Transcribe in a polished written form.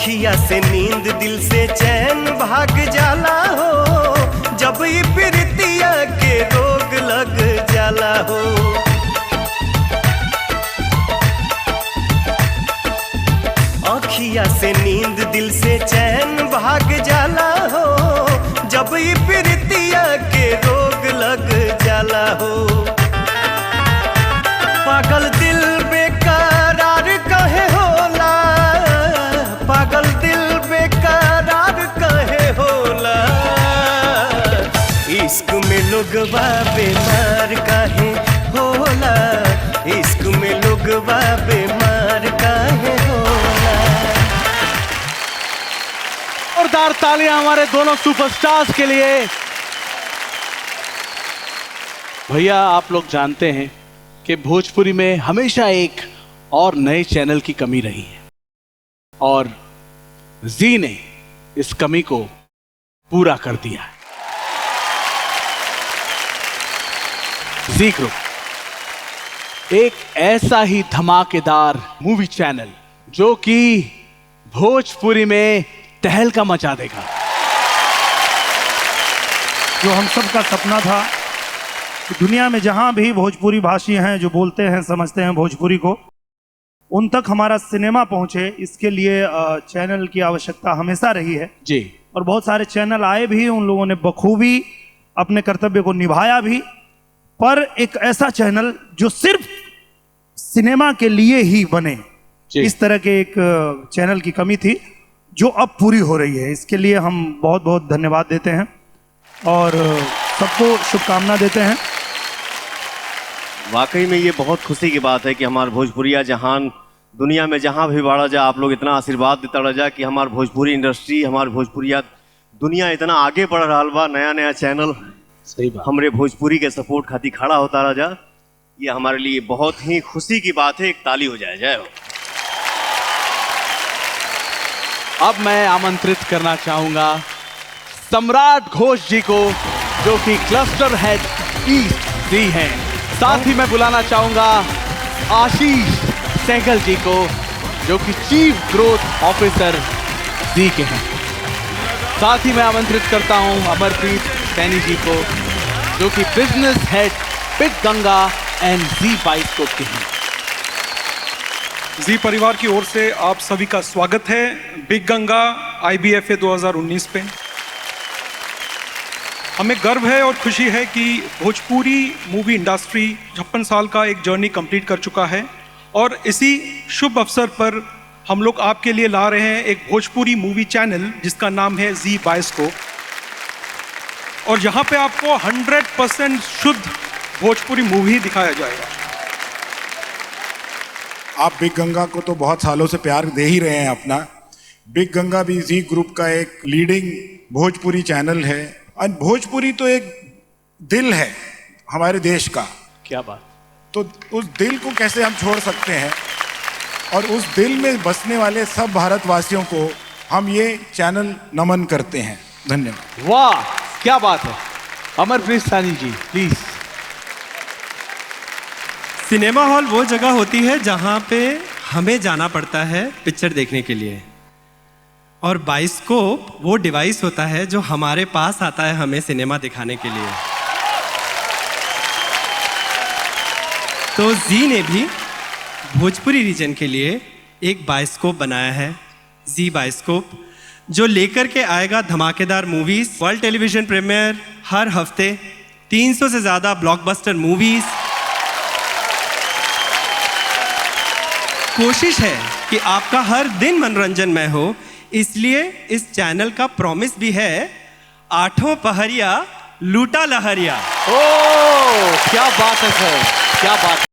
अखिया से नींद दिल से चैन भाग जाला हो, जब ये प्रीतिया के रोग लग जाला हो। अखिया से नींद दिल से चैन भाग जाला हो, जब ये प्रीतिया के रोग लग जाला हो। पागल दिल बेकरार कहे होला, पागल दिल बेकरार कहे होला। इश्क में लोगवा बीमार काहे होला, इश्क में लोगवा बीमार काहे होला। जोरदार तालियां हमारे दोनों सुपरस्टार्स के लिए। भैया आप लोग जानते हैं कि भोजपुरी में हमेशा एक और नए चैनल की कमी रही है और जी ने इस कमी को पूरा कर दिया है। जी ग्रुप एक ऐसा ही धमाकेदार मूवी चैनल जो कि भोजपुरी में तहलका मचा देगा। जो हम सब का सपना था कि दुनिया में जहां भी भोजपुरी भाषी हैं जो बोलते हैं समझते हैं भोजपुरी को, उन तक हमारा सिनेमा पहुंचे, इसके लिए चैनल की आवश्यकता हमेशा रही है जी। और बहुत सारे चैनल आए भी, उन लोगों ने बखूबी अपने कर्तव्य को निभाया भी। पर एक ऐसा चैनल जो सिर्फ सिनेमा के लिए ही बने, इस तरह के एक चैनल की कमी थी जो अब पूरी हो रही है। इसके लिए हम बहुत बहुत धन्यवाद देते हैं और सबको शुभकामना देते हैं। वाकई में ये बहुत खुशी की बात है कि हमारे भोजपुरिया जहान दुनिया में जहाँ भी बढ़ा जा, आप लोग इतना आशीर्वाद देता रह जा कि हमारे भोजपुरी इंडस्ट्री, हमारे भोजपुरिया दुनिया इतना आगे बढ़ रहा बा। नया नया चैनल सही बात हमरे भोजपुरी के सपोर्ट खातिर खड़ा होता रह जा, ये हमारे लिए बहुत ही खुशी की बात है। एक ताली हो जाए। जय हो। अब मैं आमंत्रित करना चाहूंगा सम्राट घोष जी को, जो कि क्लस्टर हेड ईस्ट जी हैं। साथ ही मैं बुलाना चाहूंगा आशीष सहगल जी को, जो कि चीफ ग्रोथ ऑफिसर जी के हैं। साथ ही मैं आमंत्रित करता हूं अमरप्रीत सैनी जी को, जो कि business head big Ganga and जी बाइस्कोप के हैं। जी परिवार की ओर से आप सभी का स्वागत है बिग गंगा IBFA 2019 पे। हमें गर्व है और खुशी है कि भोजपुरी मूवी इंडस्ट्री 56 साल का एक जर्नी कंप्लीट कर चुका है और इसी शुभ अवसर पर हम लोग आपके लिए ला रहे हैं एक भोजपुरी मूवी चैनल जिसका नाम है जी बाइस्कोप। और यहाँ पे आपको 100% शुद्ध भोजपुरी मूवी दिखाया जाएगा। आप बिग गंगा को तो बहुत सालों से प्यार दे ही रहे हैं अपना। बिग गंगा भी जी ग्रुप का एक लीडिंग भोजपुरी चैनल है और भोजपुरी तो एक दिल है हमारे देश का। क्या बात। तो उस दिल को कैसे हम छोड़ सकते हैं, और उस दिल में बसने वाले सब भारतवासियों को हम ये चैनल नमन करते हैं। धन्यवाद। वाह क्या बात है। Amarpreet Saini ji please. Cinema hall वो जगह होती है जहाँ पे हमें जाना पड़ता है पिक्चर देखने के लिए, और बाइस्कोप वो डिवाइस होता है जो हमारे पास आता है हमें सिनेमा दिखाने के लिए। तो जी ने भी भोजपुरी रीजन के लिए एक बाइस्कोप बनाया है, जी बाइस्कोप, जो लेकर के आएगा धमाकेदार मूवीज, वर्ल्ड टेलीविजन प्रीमियर हर हफ्ते, 300 से ज़्यादा ब्लॉकबस्टर मूवीज। कोशिश है कि आपका हर दिन मनोरंजनमय हो, इसलिए इस चैनल का प्रॉमिस भी है, 8 पहरिया लूटा लहरिया। ओह क्या बात है सर, क्या बात।